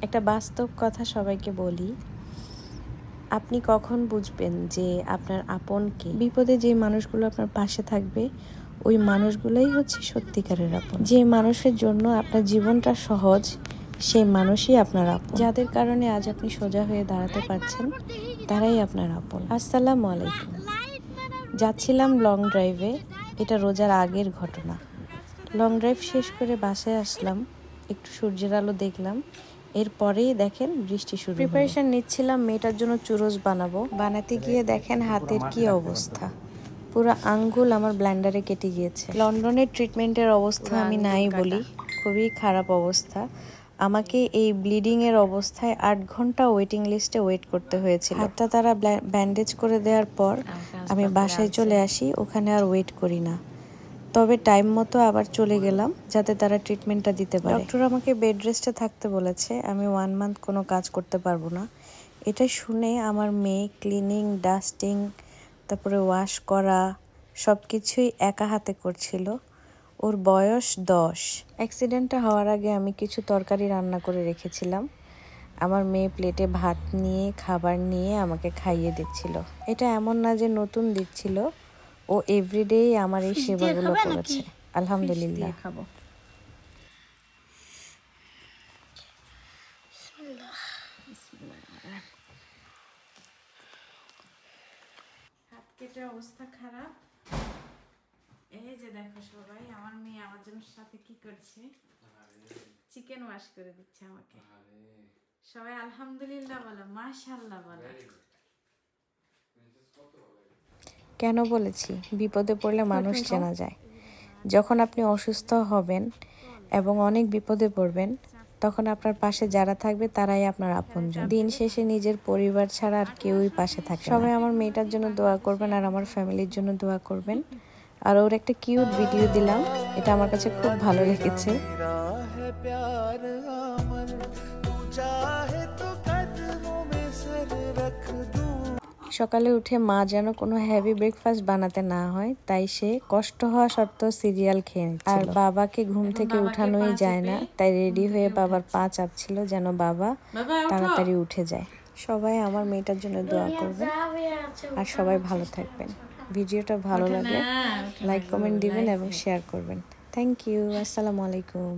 একটা বাস্তব কথা সবাইকে বলি, আপনি কখন বুঝবেন যে আপনার আপনকে? বিপদে যে মানুষগুলো আপনার পাশে থাকবে ওই মানুষগুলোই হচ্ছে সত্যিকারের আপন। যে মানুষের জন্য আপনার জীবনটা সহজ সেই মানুষই আপনার আপন। যাদের কারণে আজ আপনি সোজা হয়ে দাঁড়াতে পারছেন তারাই আপনার আপন। আসসালামু আলাইকুম। যাচ্ছিলাম লং ড্রাইভে, এটা রোজার আগের ঘটনা। লং ড্রাইভ শেষ করে বাসায় আসলাম, একটু সূর্যের আলো দেখলাম, এরপরেই দেখেন বৃষ্টি শুরু। প্রিপারেশন নিচ্ছিলাম মেয়েটার জন্য চুরোস বানাবো। বানাতে গিয়ে দেখেন হাতের কি অবস্থা, পুরো আঙ্গুল আমার ব্লেন্ডারে কেটে গিয়েছে। লন্ডনের ট্রিটমেন্টের অবস্থা আমি নাই বলি, খুবই খারাপ অবস্থা। আমাকে এই ব্লিডিংয়ের অবস্থায় 8 ঘন্টা ওয়েটিং লিস্টে ওয়েট করতে হয়েছিল। হাতটা তারা ব্যান্ডেজ করে দেওয়ার পর আমি বাসায় চলে আসি, ওখানে আর ওয়েট করি না। তবে টাইম মতো আবার চলে গেলাম যাতে তারা ট্রিটমেন্টটা দিতে পারে। ডক্টর আমাকে বেড রেস্টে থাকতে বলেছে, আমি 1 মান্থ কোনো কাজ করতে পারবো না। এটা শুনে আমার মেয়ে ক্লিনিং, ডাস্টিং, তারপরে ওয়াশ করা সব কিছুই একা হাতে করছিল। ওর বয়স 10। অ্যাক্সিডেন্টটা হওয়ার আগে আমি কিছু তরকারি রান্না করে রেখেছিলাম। আমার মেয়ে প্লেটে ভাত নিয়ে খাবার নিয়ে আমাকে খাইয়ে দিচ্ছিল। এটা এমন না যে নতুন দিচ্ছিল, ও এভরিডে আমার এই সেবাগুলো করেছে। আলহামদুলিল্লাহ। খাবো হাত কেটে অবস্থা খারাপ। এই যে দেখো সবাই, আমার মেয়ে আমার জন্য সাথে কি করছে, চিকেন ওয়াশ করে দিচ্ছে আমাকে। সবাই আলহামদুলিল্লাহ বলো, মাশাআল্লাহ বলো। কেন বলেছি বিপদে পড়লে মানুষ চেনা যায়। যখন আপনি অসুস্থ হবেন এবং অনেক বিপদে পড়বেন তখন আপনার পাশে যারা থাকবে তারাই আপনার আপনজন। দিন শেষে নিজের পরিবার ছাড়া আর কেউই পাশে থাকে। সবাই আমার মেয়েটার জন্য দোয়া করবেন আর আমার ফ্যামিলির জন্য দোয়া করবেন। আর ওর একটা কিউট ভিডিও দিলাম, এটা আমার কাছে খুব ভালো লেগেছে। সকালে উঠে মা যেন কোনো হেভি ব্রেকফাস্ট বানাতে না হয়, তাই সে কষ্ট হওয়া সত্ত্বেও সিরিয়াল খেয়ে নিচ্ছিল। আর বাবাকে ঘুম থেকে উঠানোই যায় না, তাই রেডি হয়ে বাবার পা চাপছিল যেন বাবা তাড়াতাড়ি উঠে যায়। সবাই আমার মেয়েটার জন্য দোয়া করবেন আর সবাই ভালো থাকবেন। ভিডিওটা ভালো লাগলে লাইক কমেন্ট দিবেন এবং শেয়ার করবেন। Thank you. আসসালামু আলাইকুম।